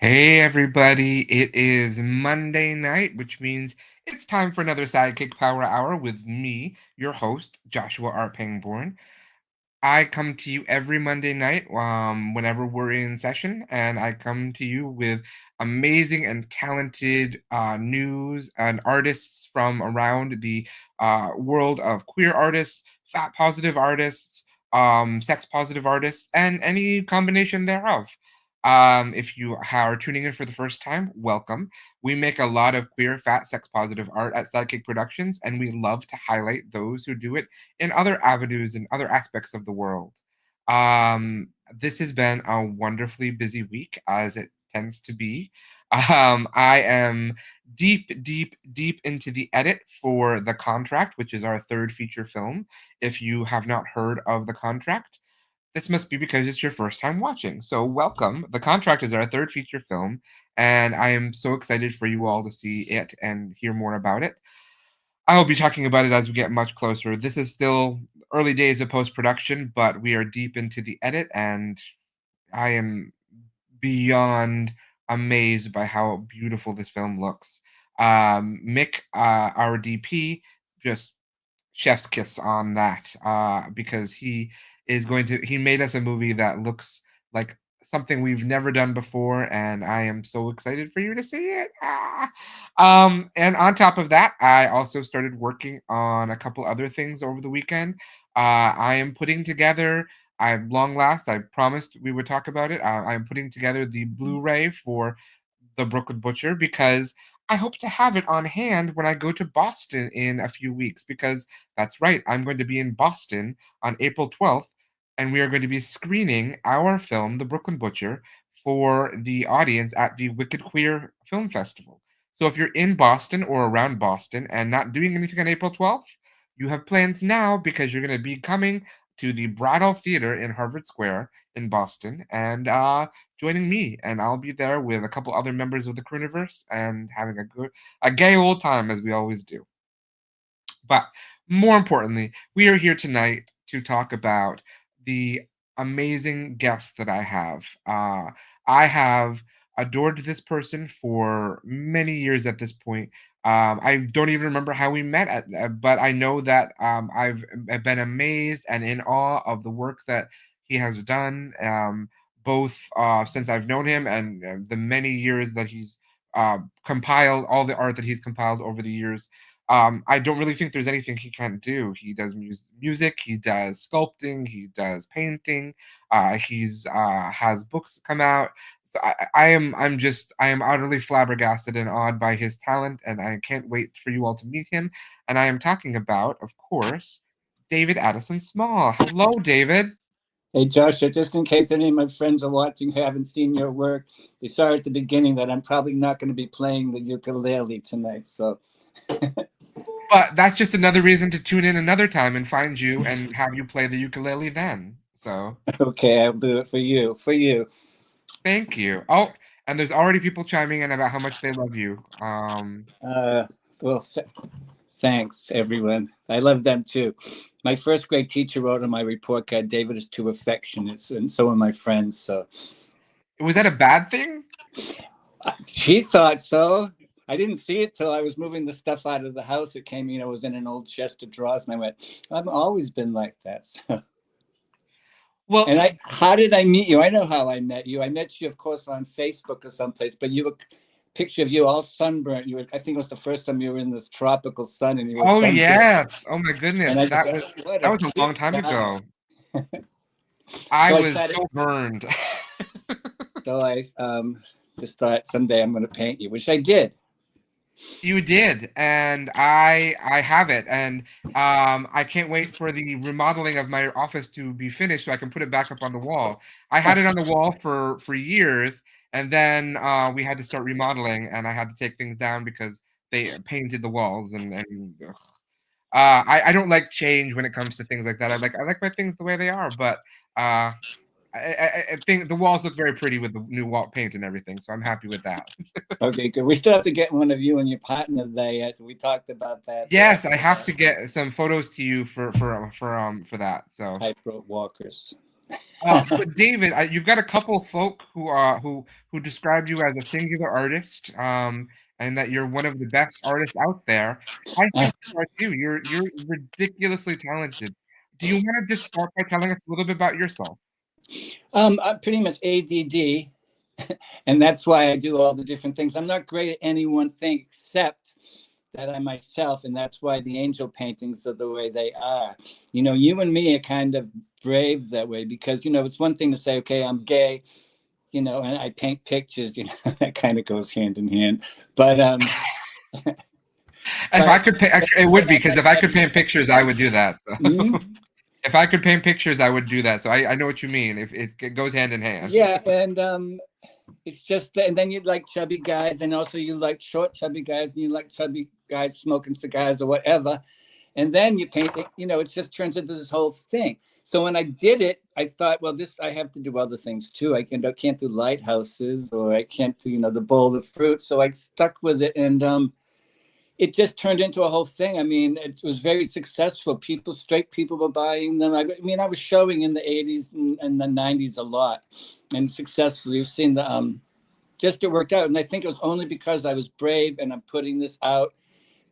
Hey everybody, it is Monday night, which means it's time for another SideKick Power Hour with me, your host, Joshua R. Pangborn. I come to you every Monday night, whenever we're in session, and I come to you with amazing and talented news and artists from around the world of queer artists, fat positive artists, sex positive artists, and any combination thereof. If you are tuning in for the first time, welcome. We make a lot of queer, fat, sex positive art at Sidekick Productions, and we love to highlight those who do it in other avenues and other aspects of the world. Um, this has been a wonderfully busy week, as it tends to be. I am deep into the edit for The Contract, which is our third feature film. If you have not heard of The Contract, this must be because it's your first time watching. So, welcome. The Contract is our third feature film, and I am so excited for you all to see it and hear more about it. I will be talking about it as we get much closer. This is still early days of post production, but we are deep into the edit, and I am beyond amazed by how beautiful this film looks. Mick, our DP, just chef's kiss on that because he made us a movie that looks like something we've never done before, and I am so excited for you to see it. And on top of that, I also started working on a couple other things over the weekend. I am putting together, I long last, I promised we would talk about it. I'm putting together the Blu-ray for the Brooklyn Butcher because I hope to have it on hand when I go to Boston in a few weeks. Because that's right, I'm going to be in Boston on April 12th, and we are going to be screening our film, The Brooklyn Butcher, for the audience at the Wicked Queer Film Festival. So if you're in Boston or around Boston and not doing anything on April 12th, you have plans now because you're going to be coming to the Brattle Theater in Harvard Square in Boston and joining me, and I'll be there with a couple other members of the Cruniverse and having a gay old time as we always do. But more importantly, we are here tonight to talk about the amazing guest that I have. I have adored this person for many years at this point. I don't even remember how we met, but I know that I've been amazed and in awe of the work that he has done, both since I've known him and the many years that he's compiled, all the art that he's compiled over the years. I don't really think there's anything he can't do. He does music, he does sculpting, he does painting. He's has books come out. So I am utterly flabbergasted and awed by his talent, and I can't wait for you all to meet him. And I am talking about, of course, David Addison Small. Hello, David. Hey, Joshua, just in case any of my friends are watching who haven't seen your work, they saw at the beginning that I'm probably not going to be playing the ukulele tonight. So, But that's just another reason to tune in another time and find you and have you play the ukulele then. So okay, I'll do it for you. For you. thank you. Oh, and there's already people chiming in about how much they love you. Uh, well, thanks, everyone. I love them too. My first grade teacher wrote on my report card, David is too affectionate, and so are my friends. So, Was that a bad thing? she thought so. I didn't see it till I was moving the stuff out of the house. It came, it was in an old chest of drawers, and I went, I've always been like that. So. Well, And how did I meet you? I know how I met you. I met you, of course, on Facebook or someplace. But you were picture of you all sunburnt. You were, I think it was the first time you were in this tropical sun, and you were oh sunburnt. yes. Oh my And goodness. I just said, what That a was a cute long time guy. ago. I So I was said, so burned. so I just thought someday I'm going to paint you, which I did. You did, and I have it, and I can't wait for the remodeling of my office to be finished so I can put it back up on the wall. I had it on the wall for years, and then we had to start remodeling, and I had to take things down because they painted the walls, and ugh. I don't like change when it comes to things like that. I like my things the way they are, but uh, I think the walls look very pretty with the new wall paint and everything, so I'm happy with that. Okay, good. We still have to get one of you and your partner there. We talked about that. Yes, I have to get some photos to you for that. So Tightrope walkers. But David, you've got a couple folk who describe you as a singular artist, and that you're one of the best artists out there. I think you are too. You're ridiculously talented. Do you want to just start by telling us a little bit about yourself? I'm pretty much ADD, and that's why I do all the different things. I'm not great at any one thing except that I myself, and that's why the angel paintings are the way they are. You and me are kind of brave that way because, it's one thing to say, okay, I'm gay, and I paint pictures, that kind of goes hand in hand. But If I could paint, actually, it would be because if I could paint pictures, I would do that. So. If I could paint pictures, I would do that. So I know what you mean. If it goes hand in hand. Yeah, and it's just that, and then you like chubby guys, and also you like short chubby guys, and you like chubby guys smoking cigars or whatever, and then you paint it. It just turns into this whole thing. So when I did it, I thought, well, I have to do other things too. I can't do lighthouses, or I can't do the bowl of fruit. So I stuck with it, and it just turned into a whole thing. I mean, it was very successful. Straight people were buying them. I mean, I was showing in the 80s and the 90s a lot, and successfully. You've seen just it worked out. And I think it was only because I was brave and I'm putting this out.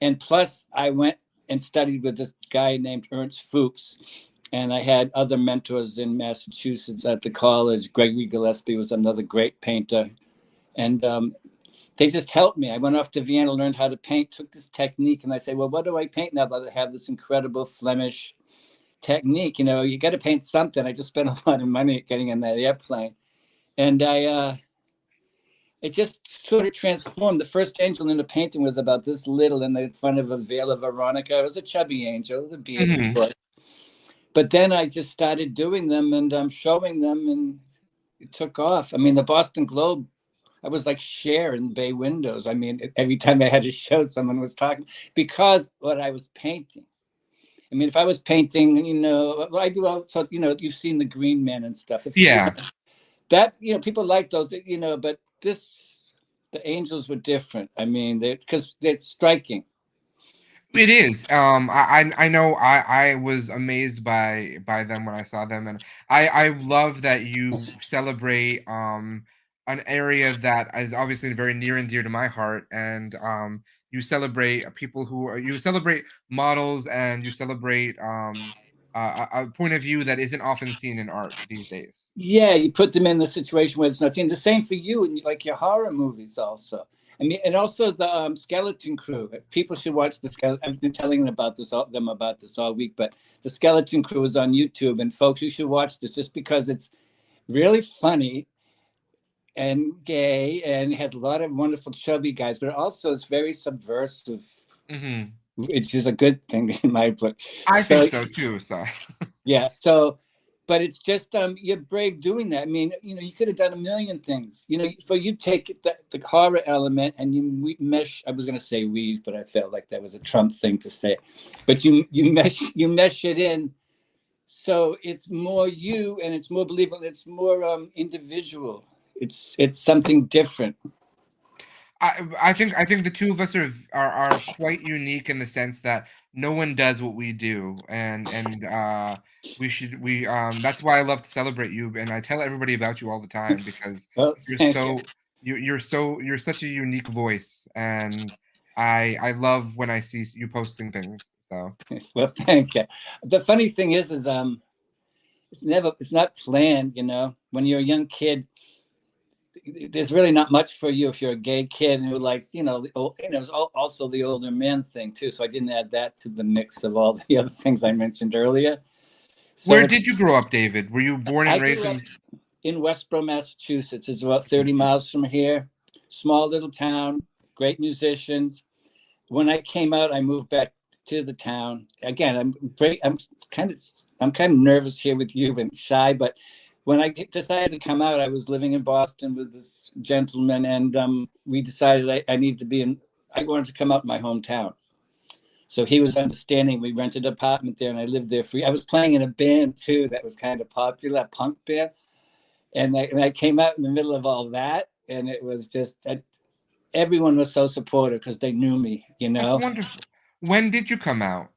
And plus, I went and studied with this guy named Ernst Fuchs. And I had other mentors in Massachusetts at the college. Gregory Gillespie was another great painter. And they just helped me. I went off to Vienna, learned how to paint, took this technique, and I say, well, what do I paint now that I have this incredible Flemish technique? You got to paint something. I just spent a lot of money getting in that airplane. And it just sort of transformed. The first angel in the painting was about this little in the front of a veil of Veronica. It was a chubby angel with a beard, of course. But then I just started doing them, and I'm showing them, and it took off. I mean, the Boston Globe, I was like Cher in bay windows. I mean, every time I had a show, someone was talking because what I was painting. I mean, if I was painting, I do also, you've seen the Green Man and stuff. That, people like those, but the angels were different. I mean, because they're striking. It is. I know. I was amazed by them when I saw them, and I love that you celebrate an area that is obviously very near and dear to my heart, and you celebrate people you celebrate models, and you celebrate a point of view that isn't often seen in art these days. Yeah, you put them in the situation where it's not seen. The same for you, and like your horror movies also. I mean, and also the Skeleton Crew. People should watch the Skeleton. I've been telling them about this all week. But the Skeleton Crew is on YouTube, and folks, you should watch this just because it's really funny and gay, and it has a lot of wonderful chubby guys. But also, it's very subversive, which is a good thing in my book. I think so too. So yeah. So. But it's just you're brave doing that. I mean, you could have done a million things. So you take the horror element and you mesh. I was going to say weave, but I felt like that was a Trump thing to say. But you mesh it in, so it's more you and it's more believable. It's more individual. It's something different. I think the two of us are quite unique in the sense that no one does what we do, and we that's why I love to celebrate you, and I tell everybody about you all the time because you're such a unique voice, and I love when I see you posting things. So well, thank you. The funny thing is it's not planned. When you're a young kid, there's really not much for you if you're a gay kid who likes, it's also the older man thing too. So I didn't add that to the mix of all the other things I mentioned earlier. So where did you grow up, David? Were you born and raised in Westboro, Massachusetts? It's about 30 miles from here. Small little town, great musicians. When I came out, I moved back to the town. Again, I'm kind of nervous here with you and shy, but when I decided to come out, I was living in Boston with this gentleman, and we decided I wanted to come out in my hometown. So he was understanding. We rented an apartment there, and I lived there free. I was playing in a band too that was kind of popular, a punk band, and I came out in the middle of all that, and it was just everyone was so supportive because they knew me. That's wonderful. When did you come out?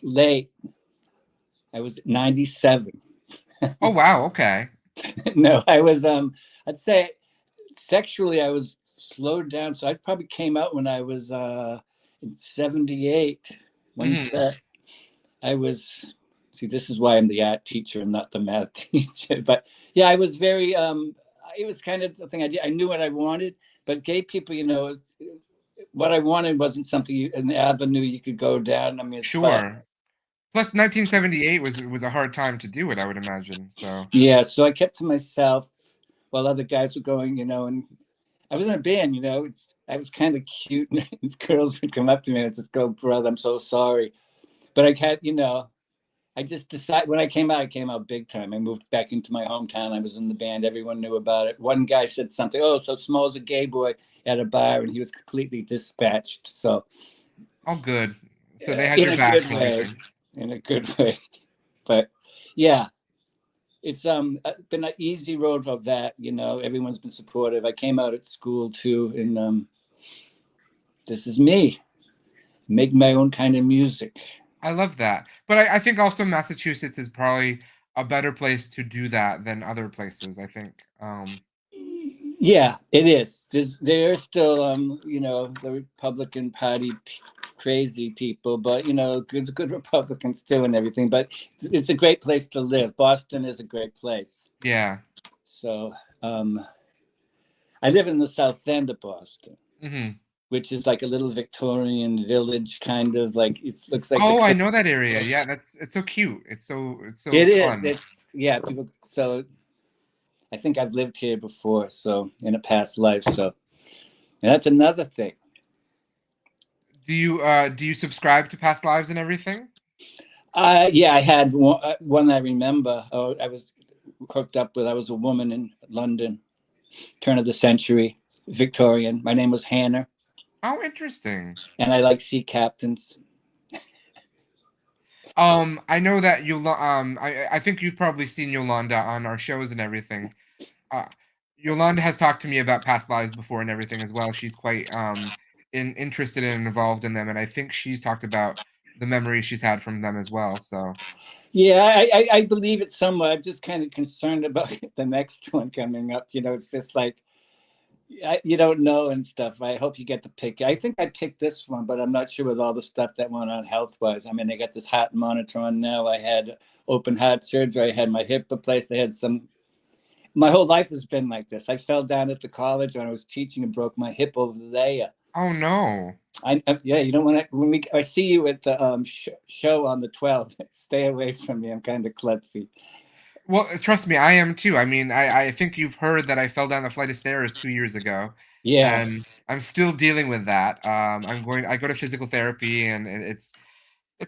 Late. I was 97. Oh wow, okay. No, I was I'd say sexually I was slowed down. So I probably came out when I was in 78. When's Hmm. that? I was, see, this is why I'm the art teacher and not the math teacher. But yeah, I was very it was kind of the thing I did. I knew what I wanted, but gay people, what I wanted wasn't something an avenue you could go down. I mean, it's fun. Sure. Plus 1978 was a hard time to do it, I would imagine. So, Yeah, so I kept to myself while other guys were going, and I was in a band, I was kind of cute, and girls would come up to me and just go, "Brother, I'm so sorry," but I had, I just decided when I came out big time. I moved back into my hometown. I was in the band. Everyone knew about it. One guy said something, "Oh, so Small's a gay boy at a bar," and he was completely dispatched. So, all good. So they had in your a back good and way, everything. in a good way. But yeah, it's been an easy road of that. Everyone's been supportive. I came out at school too, and this is me, make my own kind of music. I love that. But I think also Massachusetts is probably a better place to do that than other places, I think. Yeah, it is. There are still, the Republican Party crazy people, but good Republicans too and everything. But it's a great place to live. Boston is a great place. Yeah. So I live in the South End of Boston, Hmm. which is like a little Victorian village, kind of like it looks like the. Oh, I know that area. Yeah, it's so cute. It's so It is. fun. It's yeah. People. So I think I've lived here before. So in a past life. So and that's another thing. Do you subscribe to past lives and everything? Yeah, I had one I remember. Oh, I was hooked up with. I was a woman in London, turn of the century, Victorian. My name was Hannah, Oh, interesting. and I like sea captains. I know that I think you've probably seen Yolanda on our shows and everything. Uh, Yolanda has talked to me about past lives before and everything as well. She's quite interested and involved in them, and I think she's talked about the memories she's had from them as well. So, Yeah, I believe it somewhat. I'm just kind of concerned about the next one coming up. It's just like you don't know and stuff. I hope you get to pick. I think I picked this one, but I'm not sure with all the stuff that went on health wise. I mean, I got this heart monitor on now. I had open heart surgery. I had my hip replaced. I had some. My whole life has been like this. I fell down at the college when I was teaching and broke my hip over there. oh no. Yeah, you don't want to. I see you at the show on the 12th, stay away from me. I'm kind of klutzy. Well, trust me, I am too. I mean, I think you've heard that I fell down a flight of stairs 2 years ago, Yeah, and I'm still dealing with that. I go to physical therapy, and it's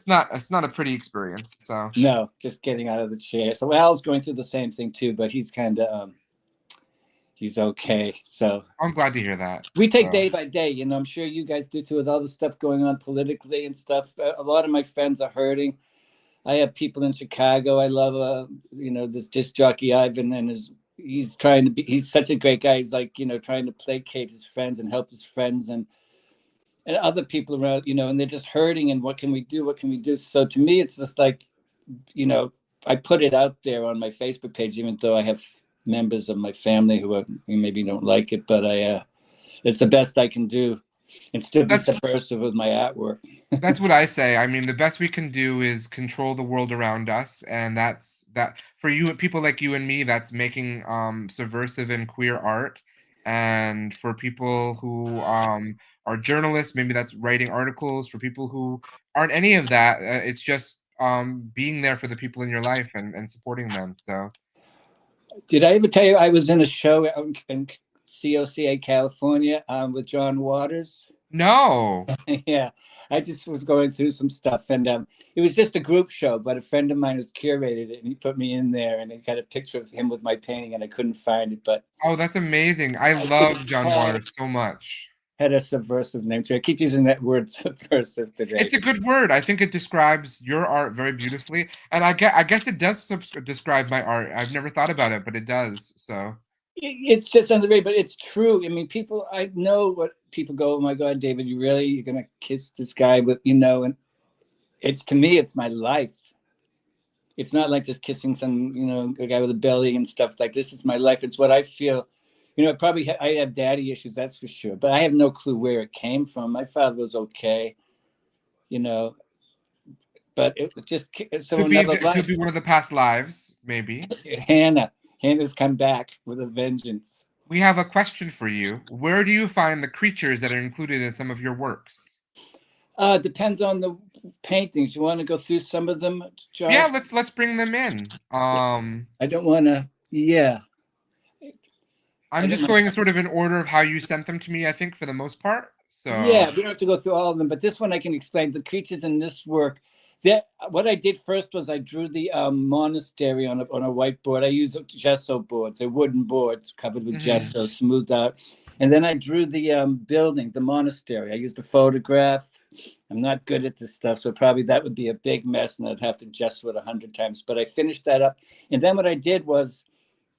not a pretty experience. So no, just getting out of the chair. So Al's going through the same thing too, but he's kind of he's okay. So I'm glad to hear that. we take So day by day. I'm sure you guys do too with all the stuff going on politically and stuff. A lot of my friends are hurting. I have people in Chicago. I love this disc jockey Ivan and he's trying to be. He's such a great guy. He's like trying to placate his friends and help his friends and other people around. And they're just hurting. And what can we do? What can we do? So to me, it's just like I put it out there on my Facebook page, even though I have members of my family who maybe don't like it, but it's the best I can do and still be that's subversive with my artwork. That's what I say. I mean, the best we can do is control the world around us, and that's that for you people like you and me, that's making subversive and queer art. And for people who are journalists, maybe that's writing articles. For people who aren't any of that, it's just being there for the people in your life and supporting them. So, Did I ever tell you I was in a show in COCA, California, with John Waters? no. Yeah, I just was going through some stuff, and it was just a group show. But a friend of mine was curated it, and he put me in there, and he got a picture of him with my painting, and I couldn't find it. But Oh, that's amazing. I I think love it John Waters so much. had a subversive name to it. I keep using that word subversive today. It's a good word. I think it describes your art very beautifully, and I guess it does describe my art. I've never thought about it, but it does. So It's just underrated, but it's true. I mean, people. I know what people go. Oh my God, David, you're gonna kiss this guy with and it's to me, it's my life. It's not like just kissing some, a guy with a belly and stuff. Like, this is my life. It's what I feel. Probably I have daddy issues, that's for sure. But I have no clue where it came from. My father was okay, but it was just so another Could be life. one of the past lives, maybe. Hannah's come back with a vengeance. We have a question for you. Where do you find the creatures that are included in some of your works? Depends on the paintings. You want to go through some of them, Josh? Yeah, let's bring them in. I don't want to. Yeah. I'm just going sort of in order of how you sent them to me, I think, for the most part. So yeah, we don't have to go through all of them, but this one I can explain. The creatures in this work, what I did first was I drew the monastery on a whiteboard. I use gesso boards, they're wooden boards covered with gesso, smoothed out. And then I drew the building, the monastery. I used a photograph. I'm not good at this stuff, so probably that would be a big mess, and I'd have to gesso it 100 times. But I finished that up, and then what I did was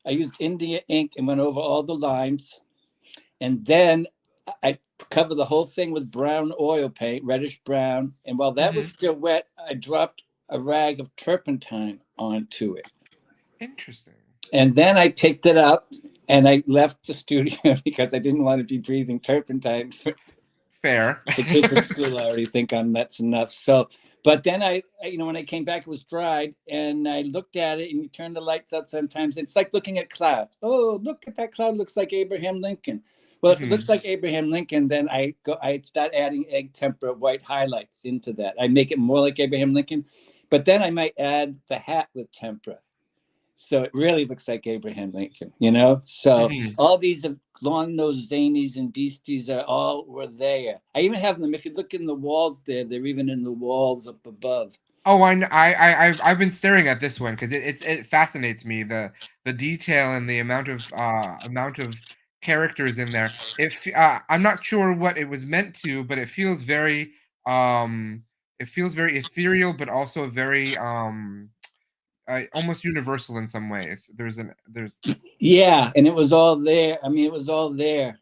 I used India ink and went over all the lines, and then I covered the whole thing with brown oil paint, reddish brown. And while that was still wet, I dropped a rag of turpentine onto it. Interesting. And then I picked it up and I left the studio because I didn't want to be breathing turpentine. Fair. The kids at school already think that's enough. So, but then I, when I came back, it was dried, and I looked at it, and you turn the lights out sometimes. It's like looking at clouds. Oh, look at that cloud. Looks like Abraham Lincoln. Well, if it looks like Abraham Lincoln, then I start adding egg tempera white highlights into that. I make it more like Abraham Lincoln, but then I might add the hat with tempera. So it really looks like Abraham Lincoln, So all these long-nosed zanies and beasties were there. I even have them. If you look in the walls there, they're even in the walls up above. Oh, I've been staring at this one because it fascinates me, the detail and the amount of characters in there. I'm not sure what it was meant to, but it feels very ethereal, but also very almost universal in some ways. Yeah, and it was all there. I mean, it was all there.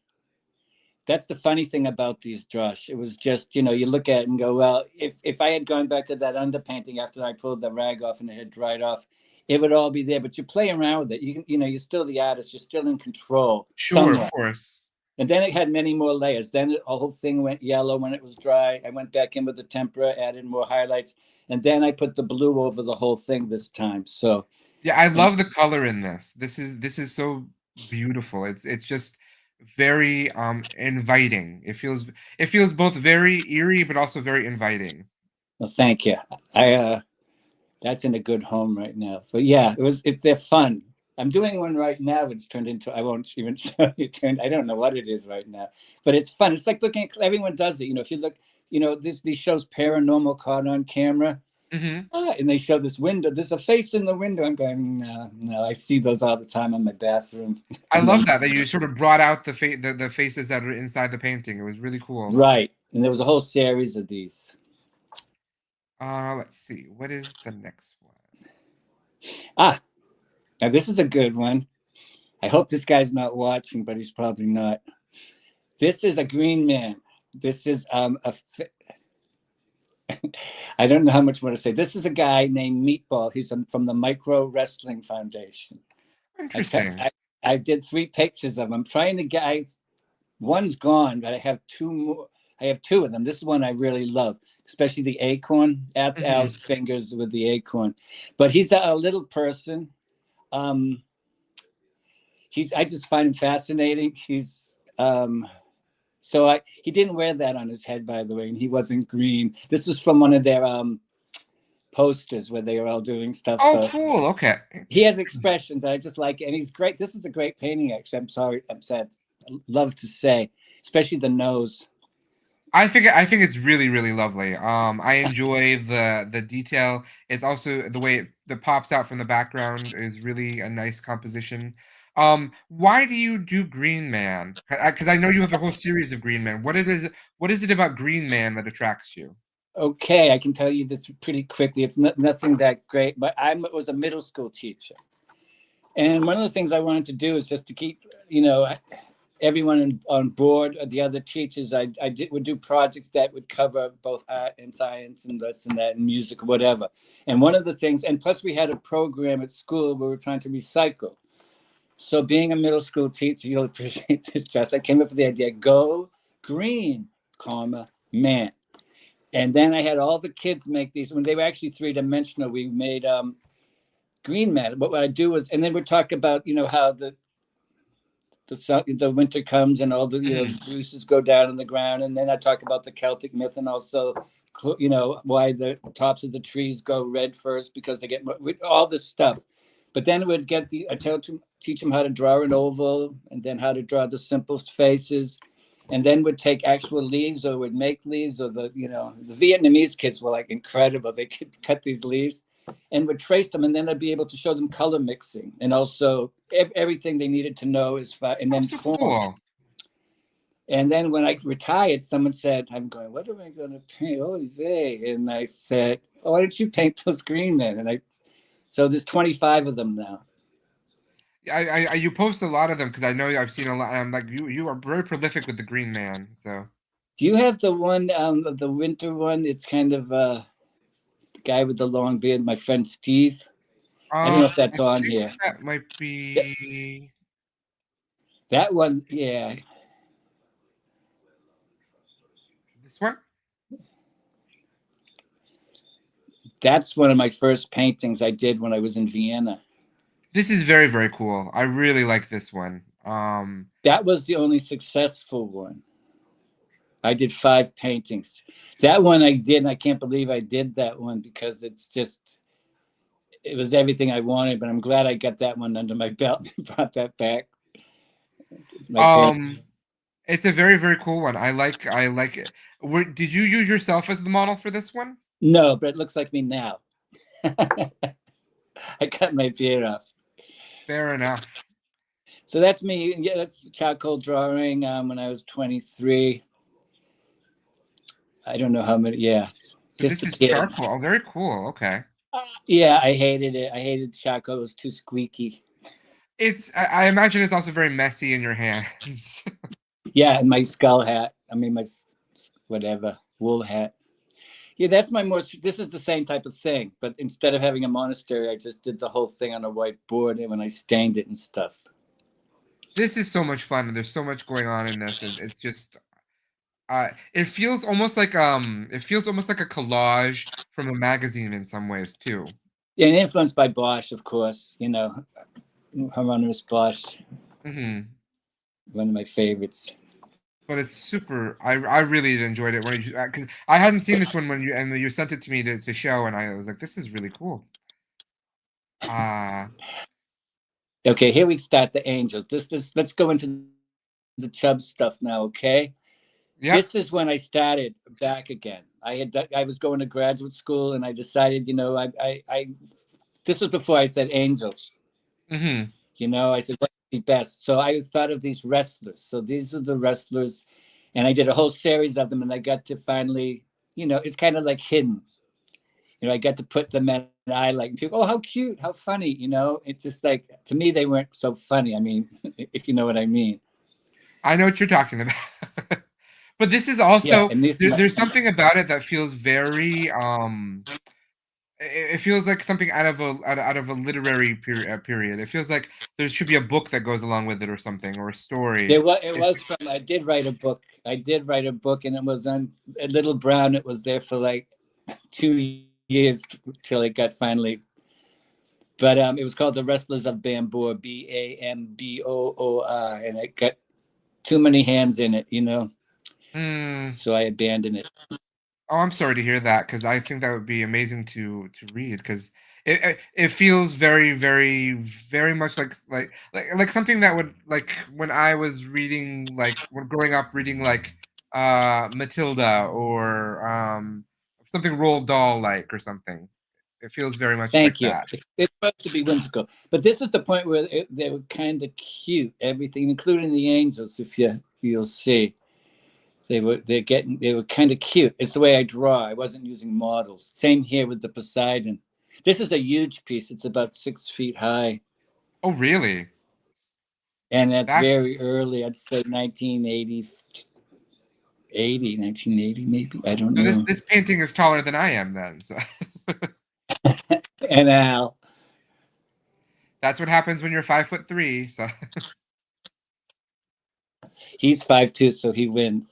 That's the funny thing about these, Josh. It was just, you look at it and go, well, if I had gone back to that underpainting after I pulled the rag off and it had dried off, it would all be there. But you play around with it. You can, you're still the artist. You're still in control. Sure, somewhat. Of course. And then it had many more layers. Then the whole thing went yellow when it was dry. I went back in with the tempera, added more highlights, and then I put the blue over the whole thing this time. So yeah, I love the color in this. This is so beautiful. It's just very inviting. It feels both very eerie but also very inviting. Well, thank you. That's in a good home right now. But yeah, they're fun. I'm doing one right now. It's turned into, I won't even show you. I don't know what it is right now, but it's fun. It's like looking at, everyone does it. If you look, these shows Paranormal caught on camera. And they show this window. There's a face in the window. I'm going, no. I see those all the time in my bathroom. I love that you sort of brought out the faces that are inside the painting. It was really cool. Right, and there was a whole series of these. Let's see. What is the next one? Now this is a good one. I hope this guy's not watching, but he's probably not. This is a green man. This is I don't know how much more to say. This is a guy named Meatball. He's from the Micro Wrestling Foundation. Interesting. I did 3 pictures of him. I'm trying to get, one's gone, but I have 2 more. I have 2 of them. This is one I really love, especially the acorn. That's Al's fingers with the acorn. But he's a little person. I just find him fascinating. He's he didn't wear that on his head, by the way, and he wasn't green. This was from one of their posters where they were all doing stuff. Oh, cool. Okay. He has expressions that I just like, and he's great. This is a great painting, actually. I'm sad. Love to say, especially the nose. I think it's really, really lovely. I enjoy the detail. It's also the way it pops out from the background is really a nice composition. Why do you do Green Man? Because I know you have a whole series of Green Man. What is it about Green Man that attracts you? Okay, I can tell you this pretty quickly. It's nothing that great, but I was a middle school teacher. And one of the things I wanted to do is just to keep, everyone on board, the other teachers, would do projects that would cover both art and science and this and that and music or whatever. And one of the things, and plus we had a program at school where we were trying to recycle. So being a middle school teacher, you'll appreciate this, Jess. I came up with the idea, go green, comma, man. And then I had all the kids make these. When they were actually three-dimensional, we made green man. But what I do was, and then we talk about, how the winter comes and all the, the juices go down in the ground. And then I talk about the Celtic myth and also, why the tops of the trees go red first because they get all this stuff. But then we'd get teach them how to draw an oval and then how to draw the simple faces. And then would take actual leaves or would make leaves or the Vietnamese kids were like incredible. They could cut these leaves and would trace them. And then I'd be able to show them color mixing and also everything they needed to know is far, and then form. Cool. And then when I retired, someone said, I'm going, what am I going to paint? Oh, and I said, why don't you paint those green men? So there's 25 of them now. You post a lot of them because I know I've seen a lot. I'm like, you are very prolific with the Green Man. So, do you have the one, the winter one? It's kind of the guy with the long beard, my friend Steve. I don't know if that's on here. That might be that one. Yeah, this one. That's one of my first paintings I did when I was in Vienna. This is very, very cool. I really like this one. That was the only successful one. I did 5 paintings. That one I did, and I can't believe I did that one because it was everything I wanted, but I'm glad I got that one under my belt and brought that back. It's a very, very cool one. I like it. Did you use yourself as the model for this one? No, but it looks like me now. I cut my beard off. Fair enough. So that's me. Yeah, that's charcoal drawing when I was 23. I don't know how many. Yeah. So this is charcoal. Oh, very cool. Okay. Yeah, I hated it. I hated charcoal. It was too squeaky. I imagine it's also very messy in your hands. Yeah, and my skull hat. I mean, my whatever wool hat. Yeah, that's this is the same type of thing, but instead of having a monastery, I just did the whole thing on a white board and when I stained it and stuff. This is so much fun and there's so much going on in this. It's just, it feels almost like a collage from a magazine in some ways too. Yeah, and influenced by Bosch, of course, Hieronymus Bosch. Mm-hmm. One of my favorites. But it's super. I really enjoyed it when because I hadn't seen this one when you sent it to me to show, and I was like, this is really cool. Okay, here we start the angels. Let's go into the Chubb stuff now, okay? Yeah. This is when I started back again. I was going to graduate school, and I decided, this was before I said angels. Mm-hmm. I said what would be best. So I thought of these wrestlers. So these are the wrestlers, and I did a whole series of them, and I got to finally, it's kind of like hidden. I got to put them in an eye like people, oh, how cute, how funny, It's just like, to me, they weren't so funny. I mean, if you know what I mean. I know what you're talking about. But this is also, there's something about it that feels very, it feels like something out of a literary period. It feels like there should be a book that goes along with it or something, or a story. I did write a book. And it was on a Little Brown. It was there for like 2 years till it got finally. But it was called The Wrestlers of Bambor, Bamboor, and it got too many hands in it, So I abandoned it. Oh, I'm sorry to hear that, because I think that would be amazing to read, because it feels very, very, very much like something that would, like, when I was reading, like, when growing up reading like Matilda or something Roald Dahl like or something. It feels very much like that. It's supposed to be whimsical, but this is the point where they were kind of cute. Everything, including the angels, if you'll see. They were kind of cute. It's the way I draw. I wasn't using models. Same here with the Poseidon. This is a huge piece. It's about 6 feet high. Oh, really? And that's very That's early. I'd say 1980, 1980 maybe. I don't so know. this painting is taller than I am then. So And Al, that's what happens when you're 5'3". So he's 5'2", so he wins.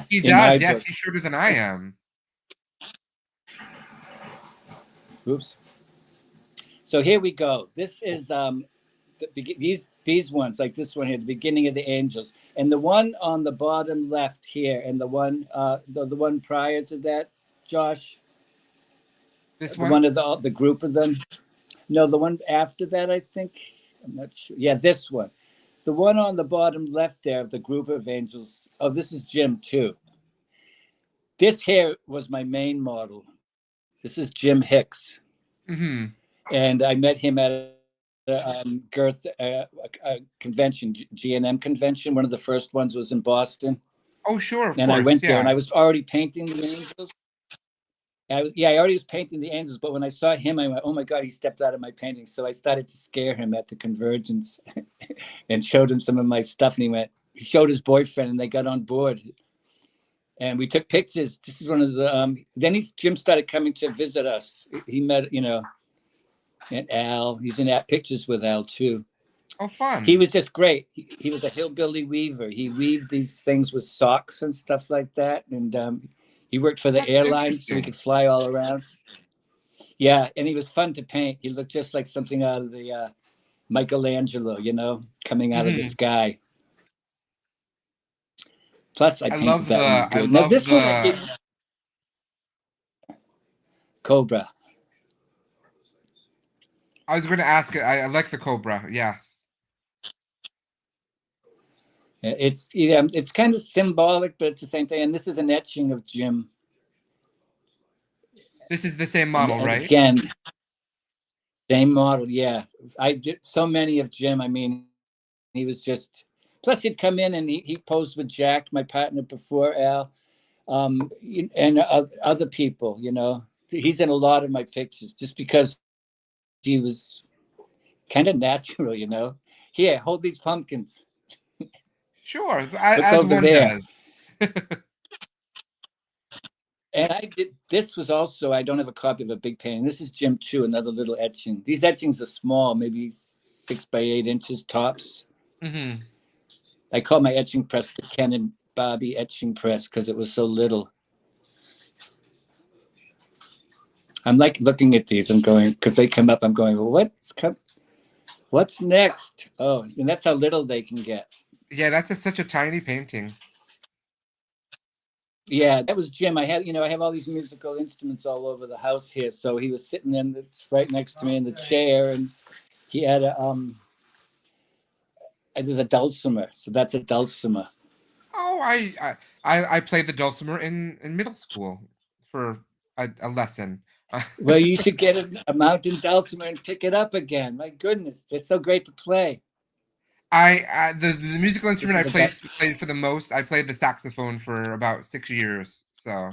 he In my does. Yes, book. he's shorter than I am. Oops. So here we go. This is these ones, like this one here, the beginning of the angels, and the one on the bottom left here, and the one the one prior to that, Josh, This the one one. of the group of them. No, the one after that, I think. I'm not sure. Yeah, this one. The one on the bottom left there of the group of angels. Oh, this is Jim too. This here was my main model. This is Jim Hicks. Mm-hmm. And I met him at a Girth a convention, G&M convention. One of the first ones was in Boston. Oh, sure, of And I course, went there yeah. and I was already painting the angels. I already was painting the angels, but when I saw him, I went, oh my God, he stepped out of my painting. So I started to scare him at the convergence and showed him some of my stuff. And he showed his boyfriend and they got on board. And we took pictures. This is one of the, then Jim started coming to visit us. He met, and Al, he's in that pictures with Al too. Oh, fun. He was just great. He was a hillbilly weaver. He weaved these things with socks and stuff like that. And he worked for the That's airlines so he interesting. could fly all around. Yeah, and he was fun to paint. He looked just like something out of the Michelangelo, coming out of the Mm-hmm. sky. Plus, I painted that one I good. Now, love this one I the. did Cobra. I was going to ask. I like the cobra. Yes. It's kind of symbolic, but it's the same thing. And this is an etching of Jim. This is the same And model, right? again, same model. Yeah, I did so many of Jim. I mean, he was just. Plus, he'd come in and he posed with Jack, my partner before Al, and other people. He's in a lot of my pictures just because he was kind of natural. Here, hold these pumpkins. Sure, Look as over one there. does. And I did. This was also. I don't have a copy of a big painting. This is Jim too. Another little etching. These etchings are small, maybe 6 by 8 inches tops. Mm-hmm. I call my etching press the Ken and Bobby etching press because it was so little. I'm like looking at these and going, because they come up, I'm going, well, what's next? Oh, and that's how little they can get. Yeah, that's such a tiny painting. Yeah, that was Jim. I have all these musical instruments all over the house here. So he was sitting right next to me in the chair, and he had there's a dulcimer. So that's a dulcimer. Oh, I played the dulcimer in middle school for a lesson. Well, you should get a mountain dulcimer and pick it up again. My goodness, they're so great to play. The musical instrument I This played for the most. I played the saxophone for about 6 years. So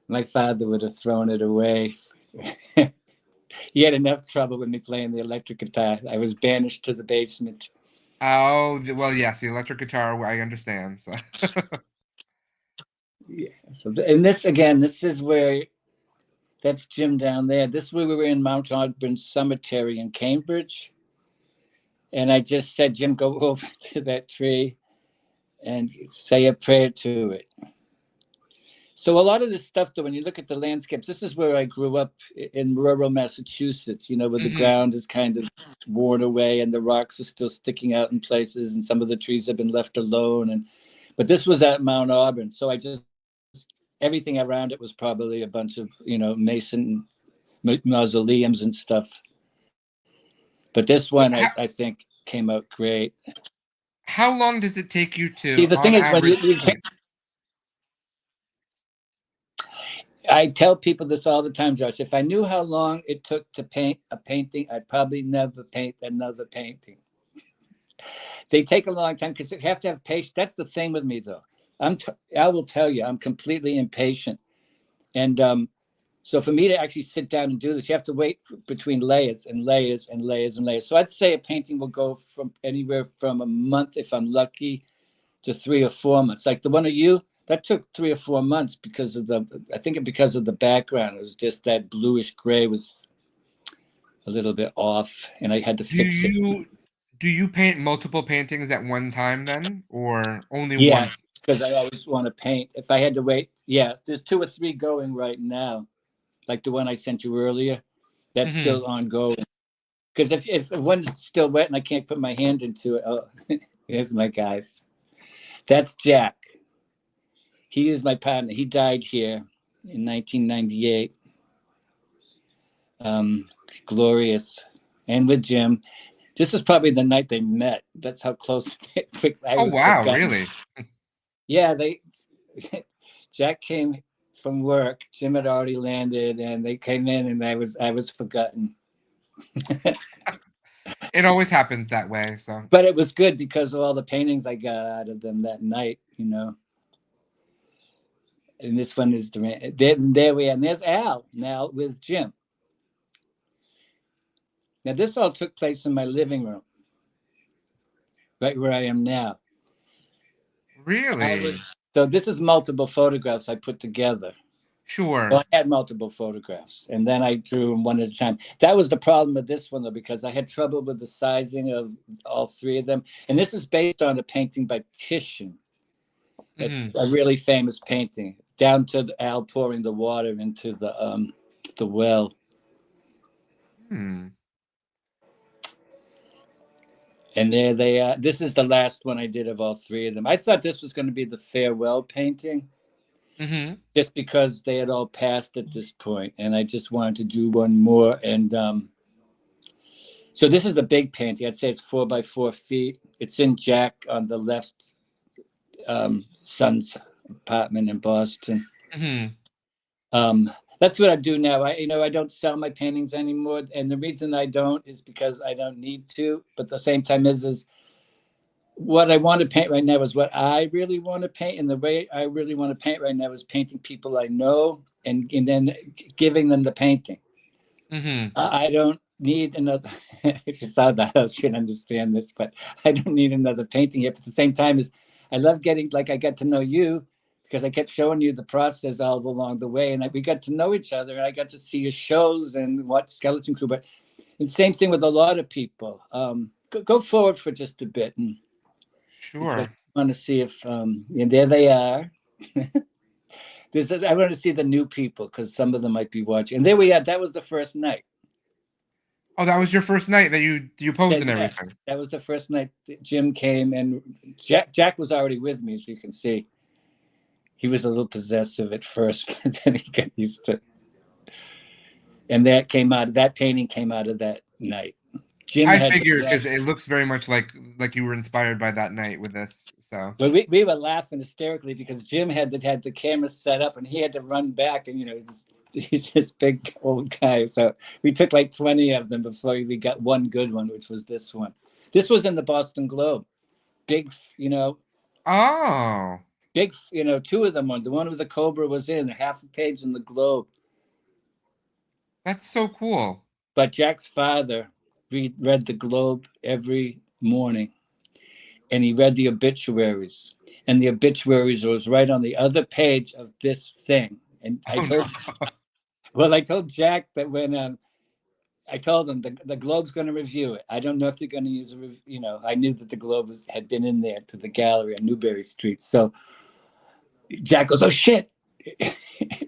My father would have thrown it away. He had enough trouble with me playing the electric guitar. I was banished to the basement. oh well, yes, the electric guitar. I understand. So Yeah. So, and this again, this is where that's Jim down there. This is where we were in Mount Auburn Cemetery in Cambridge. And I just said, Jim, go over to that tree and say a prayer to it. So a lot of this stuff, though, when you look at the landscapes, this is where I grew up in rural Massachusetts, where the ground is kind of worn away and the rocks are still sticking out in places and some of the trees have been left alone. But this was at Mount Auburn. So everything around it was probably a bunch of, Mason mausoleums and stuff. But this one, I think, came out great. how long does it take you See, to, the on thing is, when average, paint? I tell people this all the time, Josh. If I knew how long it took to paint a painting, I'd probably never paint another painting. They take a long time because you have to have patience. That's the thing with me, though. I will tell you, I'm completely impatient. And So for me to actually sit down and do this, you have to wait between layers and layers and layers and layers. So I'd say a painting will go from anywhere from a month, if I'm lucky, to 3 or 4 months. Like the one of you, that took 3 or 4 months because of because of the background. It was just that bluish gray was a little bit off, and I had to fix it. Do you paint multiple paintings at one time then, or only Yeah, one? because I always want to paint. If I had to wait, yeah, there's 2 or 3 going right now. Like the one I sent you earlier, that's still ongoing. Because if one's still wet and I can't put my hand into it, oh, here's my guys. That's Jack. He is my partner. He died here in 1998. Glorious. And with Jim. This was probably the night they met. That's how close I Oh was wow, forgotten. really? Yeah, Jack came from work. Jim had already landed, and they came in, and I was forgotten. It always happens that way. So, But it was good because of all the paintings I got out of them that night, you know. And this one is there we are. And there's Al now with Jim. Now this all took place in my living room, right where I am now. really? So this is multiple photographs I put together. Sure. Well, I had multiple photographs, and then I drew them one at a time. That was the problem with this one, though, because I had trouble with the sizing of all 3 of them. And this is based on a painting by Titian. It's a really famous painting, down to Al pouring the water into the well. Hmm. And there they are. This is the last one I did of all 3 of them. I thought this was going to be the farewell painting, just because they had all passed at this point, and I just wanted to do one more. And so this is a big painting. I'd say it's 4 by 4 feet. It's in Jack on the left son's apartment in Boston. That's what I do now. I don't sell my paintings anymore, and the reason I don't is because I don't need to. But at the same time, is what I want to paint right now is what I really want to paint, and the way I really want to paint right now is painting people I know and then giving them the painting. I don't need another. If you saw that, I should understand this, but I don't need another painting here. But at the same time, I love getting, like, I got to know you because I kept showing you the process all along the way, and we got to know each other, and I got to see your shows and watch Skeleton Crew. But the same thing with a lot of people. Go forward for just a bit, and Sure. I want to see if and there they are. I want to see the new people because some of them might be watching. And there we are. That was the first night. Oh, that was your first night that you posed and everything. That was the first night that Jim came, and Jack was already with me, as you can see. He was a little possessive at first, but then he got used to it. And that painting came out of that night. Jim I figured because it looks very much like you were inspired by that night with this. So well, we were laughing hysterically because Jim had the camera set up and he had to run back, and he's this big old guy. So we took like 20 of them before we got one good one, which was this one. This was in the Boston Globe. Big, Oh. Big, 2 of them. The one with the Cobra was in half a page in the Globe. That's so cool. But Jack's father read the Globe every morning, and he read the obituaries, and the obituaries was right on the other page of this thing. And I told Jack that when I told him the Globe's going to review it. I don't know if they're going to use I knew that the Globe had been in there to the gallery on Newbury Street. So Jack goes, "Oh shit."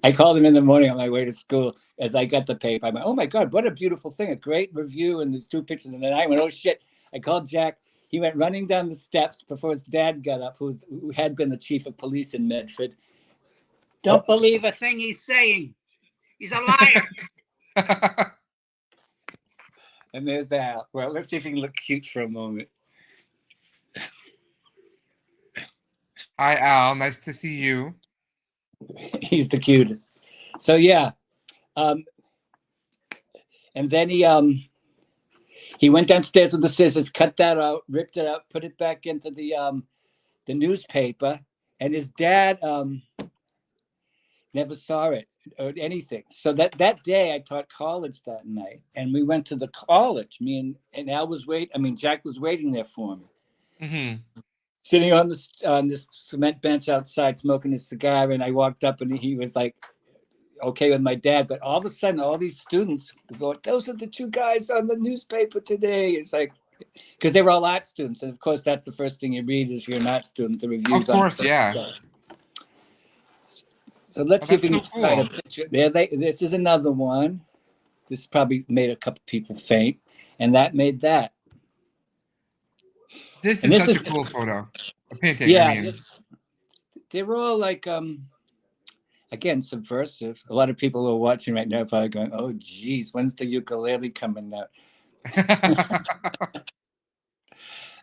I called him in the morning on my way to school as I got the paper. I went, "Oh my God, what a beautiful thing. A great review." And there's 2 pictures. And then I went, "Oh shit." I called Jack. He went running down the steps before his dad got up, who had been the chief of police in Medford. "Don't believe a thing he's saying. He's a liar." And there's Al. Well, let's see if he can look cute for a moment. Hi, Al. Nice to see you. He's the cutest. So yeah. And then he went downstairs with the scissors, cut that out, ripped it out, put it back into the newspaper, and his dad never saw it. or anything. So that day I taught college that night, and we went to the college. Me and Al was Jack was waiting there for me, sitting on this cement bench outside, smoking his cigar. And I walked up, and he was like, okay with my dad. But all of a sudden, all these students go, "Those are the two guys on the newspaper today." It's like, because they were all art students, and of course, that's the first thing you read is you're an art student. The reviews. Of course, yeah. So let's see if we can find a cool. picture. This is another one. This probably made a couple people faint, and that made that. This is such a cool photo. A painting. Yeah, I mean, they were all like, again, subversive. A lot of people who are watching right now probably going, "Oh, geez, when's the ukulele coming out?"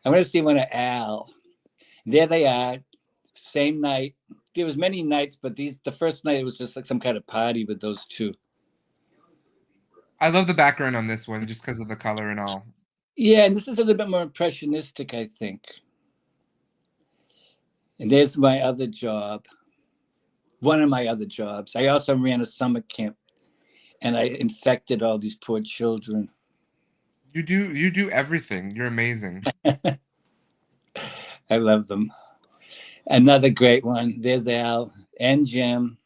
I want to see one of Al. There they are. Same night. There was many nights, but the first night it was just like some kind of party with those two. I love the background on this one just because of the color and all. Yeah, and this is a little bit more impressionistic, I think. And there's my other job. One of my other jobs. I also ran a summer camp, and I infected all these poor children. You do everything. You're amazing. I love them. Another great one. There's Al and Jim.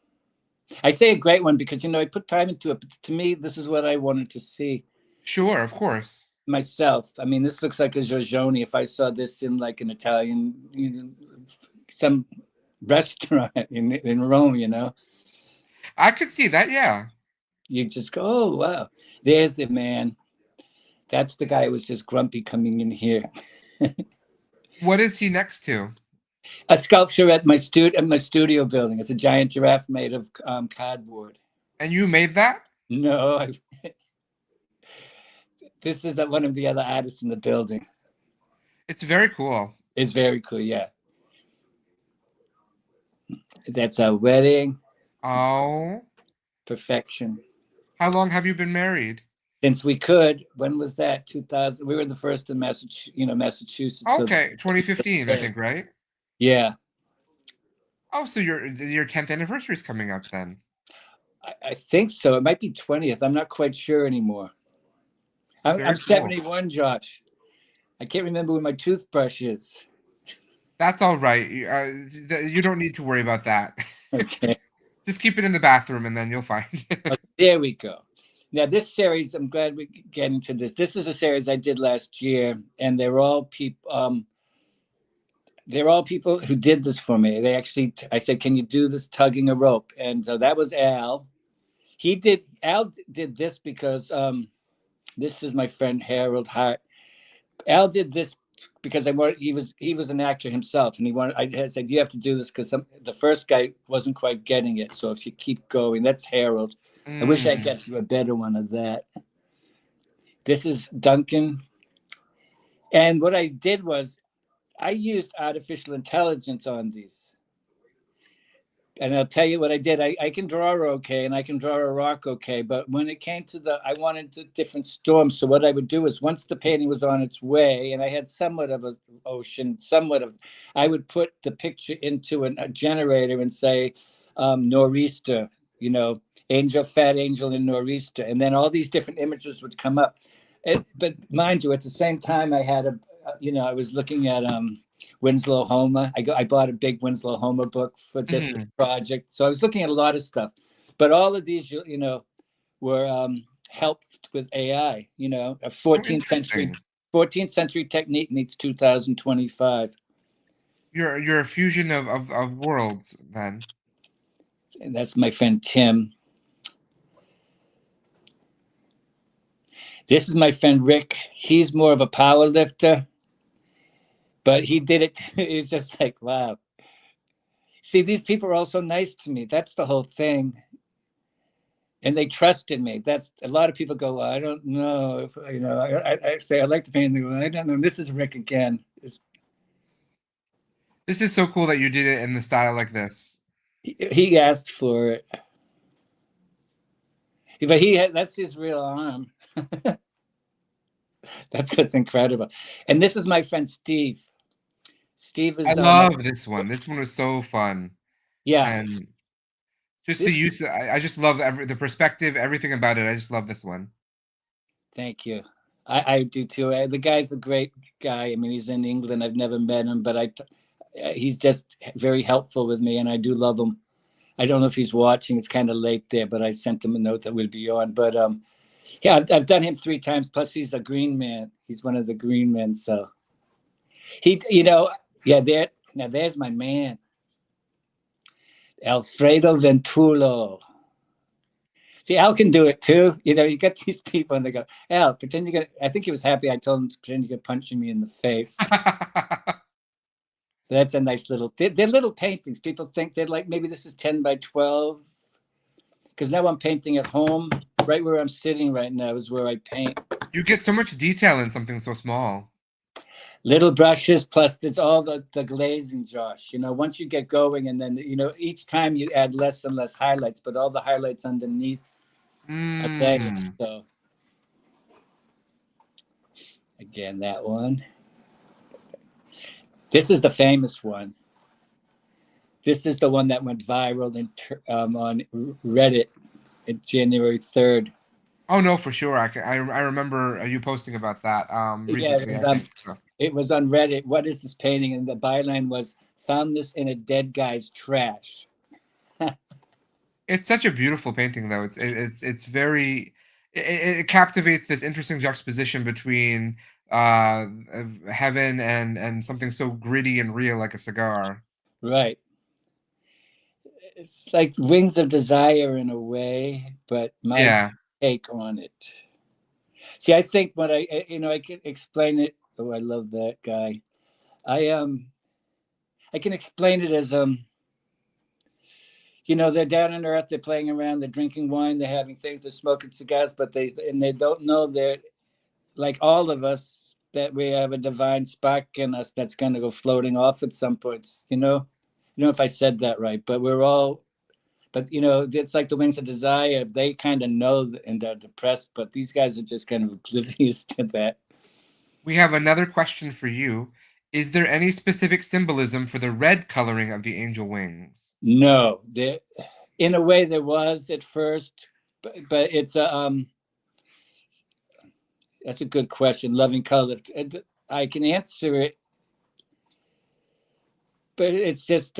I say a great one because, I put time into it. But to me, this is what I wanted to see. Sure, of course. Myself. I mean, this looks like a Giorgione. If I saw this in like an Italian, some restaurant in Rome, I could see that, yeah. You just go, oh, wow. There's the man. That's the guy who was just grumpy coming in here. What is he next to? A sculpture at my studio building. It's a giant giraffe made of cardboard. And you made that? No, this is one of the other artists in the building. It's very cool. It's very cool, yeah. That's our wedding. Oh. Perfection. How long have you been married? Since we could. When was that? 2000. We were the first in Massachusetts. Okay, so 2015, I think, right? Yeah. Oh, so your 10th anniversary is coming up then. I think so. It might be 20th. I'm not quite sure anymore. I'm cool. 71, Josh. I can't remember where my toothbrush is. That's all right. You don't need to worry about that. Okay. Just keep it in the bathroom and then you'll find it. Okay, there we go. Now, this series, I'm glad we get into this. This is a series I did last year, and they're all people who did this for me. I said, "Can you do this tugging a rope?" And so that was Al. Al did this because this is my friend Harold Hart. Al did this because he was an actor himself, and I said, "You have to do this because the first guy wasn't quite getting it. So if you keep going," that's Harold. I wish I got you a better one of that. This is Duncan. And what I did was I used artificial intelligence on these. And I'll tell you what I did. I can draw okay, and I can draw a rock okay. But when it came to I wanted different storms. So what I would do is once the painting was on its way, and I had somewhat of an ocean, I would put the picture into a generator and say, nor'easter, fat angel in nor'easter. And then all these different images would come up. But mind you, at the same time, I had I was looking at Winslow Homer. I bought a big Winslow Homer book for just the project. So I was looking at a lot of stuff. But all of these, were helped with AI, a 14th century technique meets 2025. You're a fusion of worlds then. And that's my friend Tim. This is my friend Rick. He's more of a power lifter, but he did it. It's just like, wow. See, these people are also nice to me. That's the whole thing. And they trusted me. That's a lot of people go, well, I don't know if, I say, I'd like to paint. Well, I don't know. This is Rick again. This is so cool that you did it in the style like this. He asked for it. But that's his real arm. That's what's incredible. And this is my friend Steve. Steve is. I love this one. This one was so fun. Yeah. And Just the use. I just love the perspective, everything about it. I just love this one. Thank you. I do too. The guy's a great guy. I mean, he's in England. I've never met him, but he's just very helpful with me, and I do love him. I don't know if he's watching. It's kind of late there, but I sent him a note that we'll be on. But yeah, I've done him 3 times. Plus, he's a green man. He's one of the green men. So he, yeah. There's my man, Alfredo Ventrulo. See, Al can do it too. You get these people and they go, Al, pretend you get. I think he was happy I told him to pretend you get punching me in the face. That's a nice little. They're little paintings. People think they're like, maybe this is 10 by 12. Because now I'm painting at home. Right where I'm sitting right now is where I paint. You get so much detail in something so small. Little brushes, plus it's all the glazing, Josh. Once you get going, and then each time you add less and less highlights, but all the highlights underneath. So again, that one. This is the famous one. This is the one that went viral on Reddit on January 3rd. Oh no, for sure. I remember you posting about that recently. Yeah, it was on Reddit. What is this painting? And the byline was, "Found this in a dead guy's trash." It's such a beautiful painting, though. It's very. It captivates this interesting juxtaposition between heaven and something so gritty and real like a cigar. Right. It's like Wings of Desire in a way, but my take on it. See, I think when I can explain it. Oh, I love that guy. I can explain it as they're down on earth, they're playing around, they're drinking wine, they're having things, they're smoking cigars, but they don't know they're like all of us, that we have a divine spark in us that's going to go floating off at some points. I don't know if I said that right, but we're all. But it's like the Wings of Desire. They kind of know and they're depressed, but these guys are just kind of oblivious to that. We have another question for you. Is there any specific symbolism for the red coloring of the angel wings? No, in a way there was at first, but it's that's a good question. Loving color. I can answer it, but it's just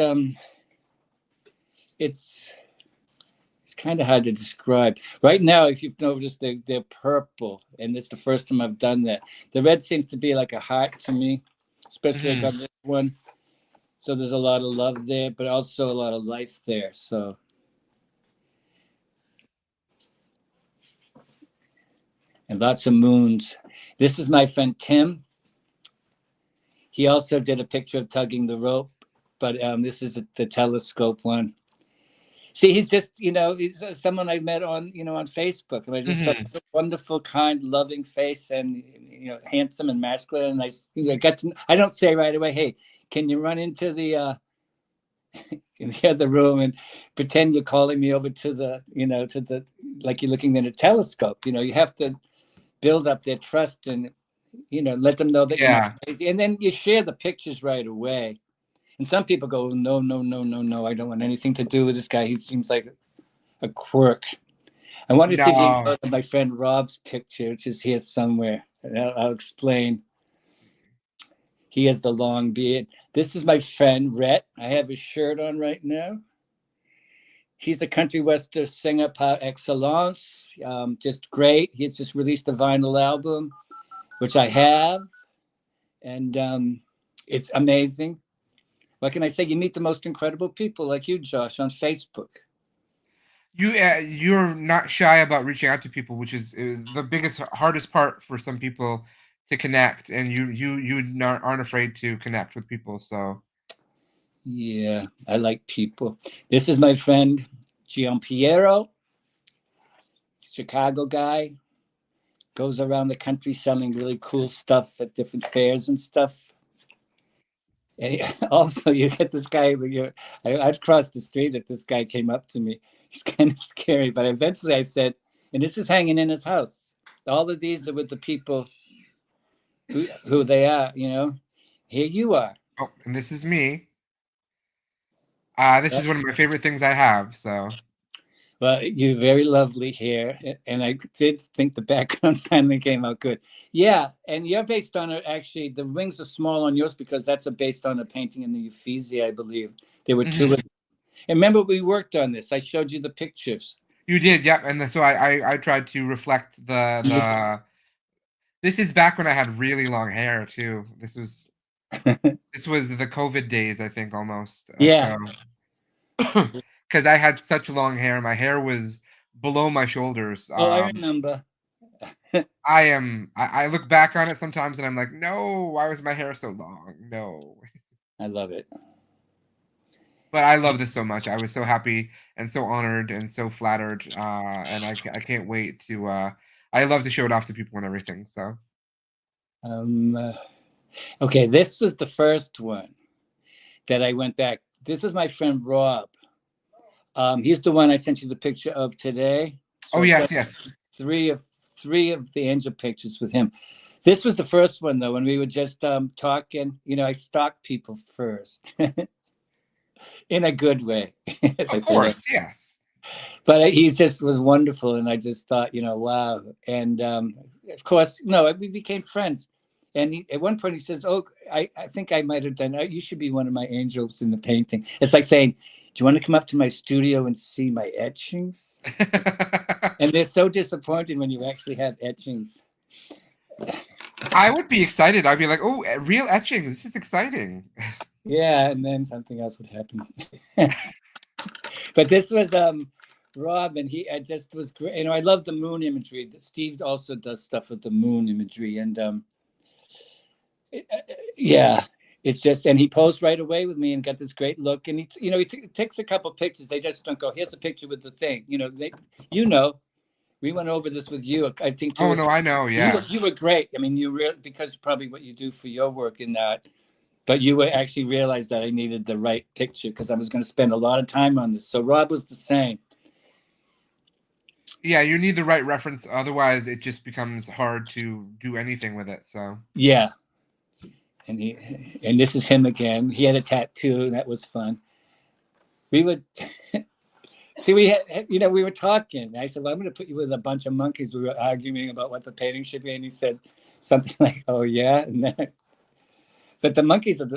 it's kind of hard to describe. Right now, if you've noticed, they're purple, and it's the first time I've done that. The red seems to be like a heart to me, especially on this one. So there's a lot of love there, but also a lot of life there. So. And lots of moons. This is my friend Tim. He also did a picture of tugging the rope, but this is the telescope one. See, he's just, he's someone I met on, on Facebook, and I just thought a wonderful, kind, loving face, and handsome and masculine. And I got to. I don't say right away, "Hey, can you run into the in the other room and pretend you're calling me over to the, like you're looking in a telescope?" You have to build up their trust and let them know that you're not crazy, and then you share the pictures right away. And some people go, no, I don't want anything to do with this guy. He seems like a quirk. I want to see if you can go to my friend Rob's picture, which is here somewhere. I'll explain. He has the long beard. This is my friend Rhett. I have his shirt on right now. He's a country western singer par excellence. Just great. He's just released a vinyl album, which I have. And it's amazing. What can I say? You meet the most incredible people like you, Josh, on Facebook. You're not shy about reaching out to people, which is the biggest, hardest part for some people to connect. And you aren't afraid to connect with people. So. Yeah, I like people. This is my friend Giampiero, Chicago guy. Goes around the country selling really cool stuff at different fairs and stuff. And also, you get this guy. I'd crossed the street if this guy came up to me. He's kind of scary, but eventually I said, and this is hanging in his house. All of these are with the people who they are. Here you are. Oh, and this is me. This is one of my favorite things I have. So. But you're very lovely here, and I did think the background finally came out good. Yeah, and you're based on it. Actually, the wings are small on yours because that's based on a painting in the Uffizi, I believe. There were two. Mhm. And remember, we worked on this. I showed you the pictures. You did, yep. And so I tried to reflect the. This is back when I had really long hair too. This was the COVID days, I think, almost. Yeah. So because I had such long hair, my hair was below my shoulders. Oh, I remember. I look back on it sometimes and I'm like, no, why was my hair so long? No. I love it. But I love this so much. I was so happy and so honored and so flattered. And I can't wait to. I love to show it off to people and everything. So. Um, uh, okay, this was the first one that I went back. This is my friend Rob. He's the one I sent you the picture of today. So Oh yes, yes. three of the angel pictures with him. This was the first one though, when we were just talking. You know, I stalked people first, in a good way. Of course, yes. But he just was wonderful, and I just thought, wow. And of course, no, we became friends. And at one point he says, "Oh, I think I might have done. You should be one of my angels in the painting." It's like saying, "Do you want to come up to my studio and see my etchings?" And they're so disappointed when you actually have etchings. I would be excited. I'd be like, "Oh, real etchings! This is exciting." Yeah, and then something else would happen. But this was Rob, and I just was great. I love the moon imagery. Steve also does stuff with the moon imagery, and yeah, it's just, and he posed right away with me and got this great look. And he takes a couple pictures. They just don't go, "Here's a picture with the thing." We went over this with you. I think. Oh no, I know. Yeah. You were great. I mean, because probably what you do for your work in that. But you were actually realized that I needed the right picture because I was going to spend a lot of time on this. So Rob was the same. Yeah, you need the right reference, otherwise it just becomes hard to do anything with it. So Yeah, and this is him again. He had a tattoo. That was fun. We would see. We had, we were talking. I said, "Well, I'm going to put you with a bunch of monkeys." We were arguing about what the painting should be, and he said something like, "Oh yeah," and then. But the monkeys are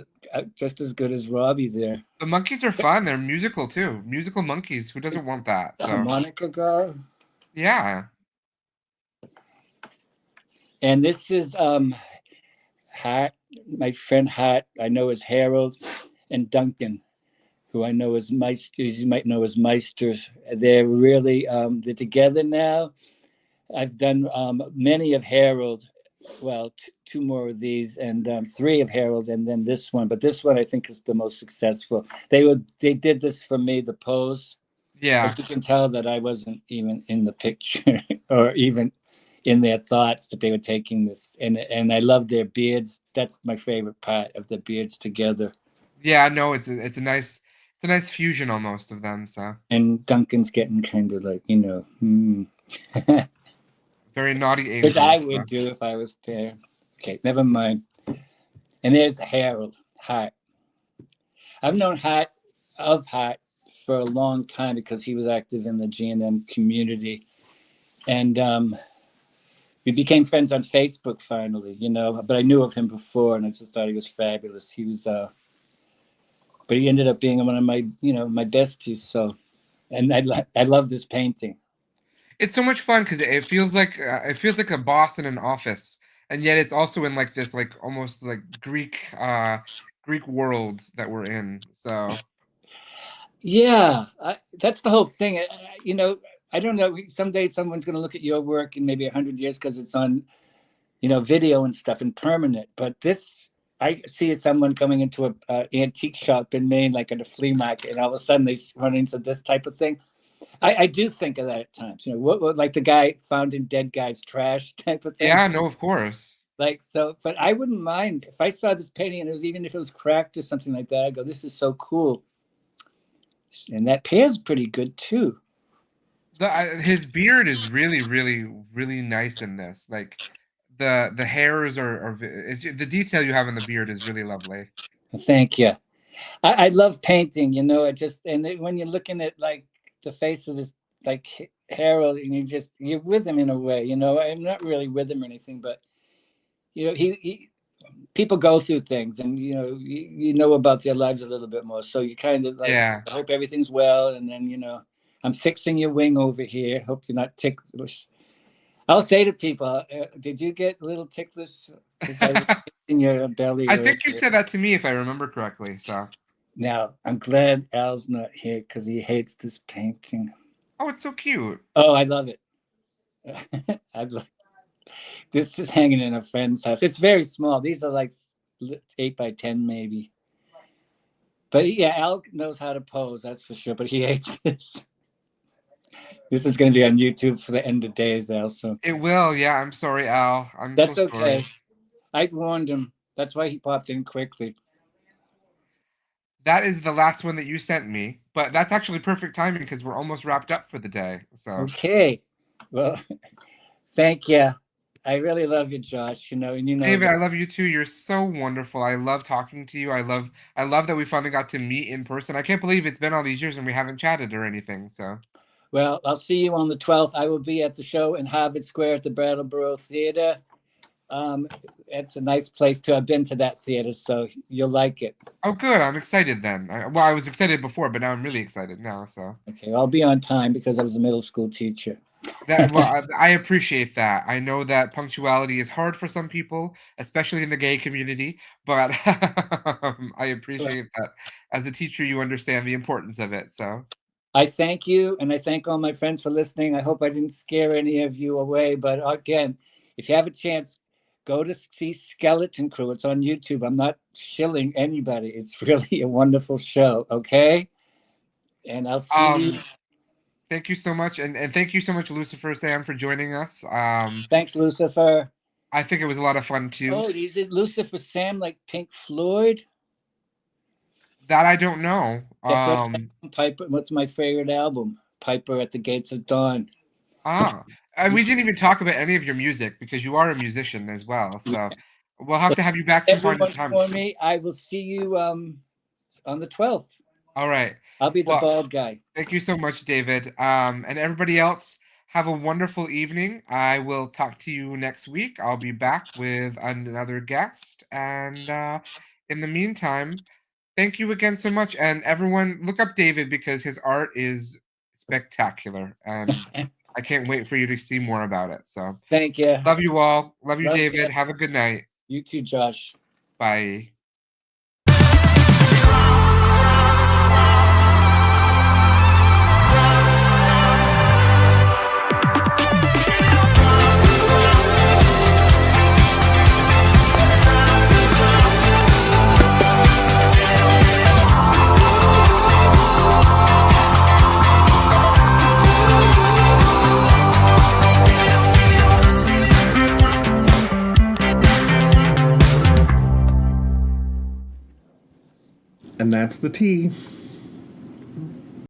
just as good as Robbie there. The monkeys are fun. They're musical too. Musical monkeys. Who doesn't want that? The So harmonica guy. yeah. And this is Hart, my friend Hart. I know as Harold, and Duncan, who I know as Meisters. You might know as Meisters. They're really they're together now. I've done many of Harold. Well, two more of these, and three of Harold, and then this one. But this one I think is the most successful. They did this for me, the pose. Yeah. But you can tell that I wasn't even in the picture, or even in their thoughts that they were taking this. And I love their beards. That's my favorite part of the beards together. Yeah, no, it's a nice fusion almost of them. So. And Duncan's getting kind of like, Very naughty angel. Which I would do if I was there. Okay, never mind. And there's Harold Hart. I've known Hart for a long time because he was active in the G&M community. And we became friends on Facebook finally, but I knew of him before and I just thought he was fabulous. He was, but he ended up being one of my, my besties. So, and I love this painting. It's so much fun because it feels like a boss in an office, and yet it's also in like this like almost like Greek world that we're in. So yeah, that's the whole thing. I don't know. Someday someone's going to look at your work in maybe 100 years because it's on, video and stuff and permanent. But this, I see someone coming into a antique shop in Maine, like at a flea market, and all of a sudden they run into this type of thing. I do think of that at times, what like the guy found in dead guy's trash type of thing. Yeah, no, of course. Like, so, but I wouldn't mind if I saw this painting and even if it was cracked or something like that, I go, this is so cool. And that pairs pretty good too. His beard is really, really, really nice in this. Like the hairs are the detail you have in the beard is really lovely. Thank you. I love painting, and when you're looking at like the face of this like Harold, and you're with him in a way, you know. I'm not really with him or anything, but you know, he people go through things, and you know, you know about their lives a little bit more. So you kind of like, Yeah. I hope everything's well, and then you know, I'm fixing your wing over here. Hope you're not ticklish. I'll say to people, did you get a little ticklish because I was in your belly? I think you said that to me if I remember correctly. So. Now I'm glad Al's not here because he hates this painting. Oh, it's so cute. Oh, I love it. This is hanging in a friend's house. It's very small. These are like 8 by 10 maybe. But yeah, Al knows how to pose, that's for sure. But he hates this. This is going to be on YouTube for the end of days, Al. So It will. Yeah. I'm sorry, Al. I'm that's so okay. sorry. I warned him. That's why he popped in quickly. That is the last one that you sent me, but that's actually perfect timing because we're almost wrapped up for the day. So. Okay. Well, thank you. I really love you, Josh. You know, and you know, David, I love you too. You're so wonderful. I love talking to you. I love that we finally got to meet in person. I can't believe it's been all these years and we haven't chatted or anything. So. Well, I'll see you on the 12th. I will be at the show in Harvard Square at the Brattleboro Theater. It's a nice place too. I've been to that theater, so you'll like it. Oh, good. I'm excited then. I was excited before, but now I'm really excited now. So. Okay, I'll be on time because I was a middle school teacher. I appreciate that. I know that punctuality is hard for some people, especially in the gay community, but I appreciate that as a teacher, you understand the importance of it. So. I thank you, and I thank all my friends for listening. I hope I didn't scare any of you away, but again, if you have a chance, go to see Skeleton Crew. It's on YouTube. I'm not shilling anybody. It's really a wonderful show, okay? And I'll see you. Thank you so much, and thank you so much, Lucifer Sam, for joining us. Thanks, Lucifer. I think it was a lot of fun too. Oh, is it Lucifer Sam like Pink Floyd? That I don't know. Piper. What's my favorite album? Piper at the Gates of Dawn. And we didn't even talk about any of your music because you are a musician as well. So we'll have to have you back some time. For me, I will see you on the 12th. All right. I'll be the bald guy. Thank you so much, David. And everybody else, have a wonderful evening. I will talk to you next week. I'll be back with another guest. And in the meantime, thank you again so much. And everyone, look up David because his art is spectacular. And I can't wait for you to see more about it. So thank you. Love you all. Love you, David. Have a good night. You too, Josh. Bye. And that's the tea.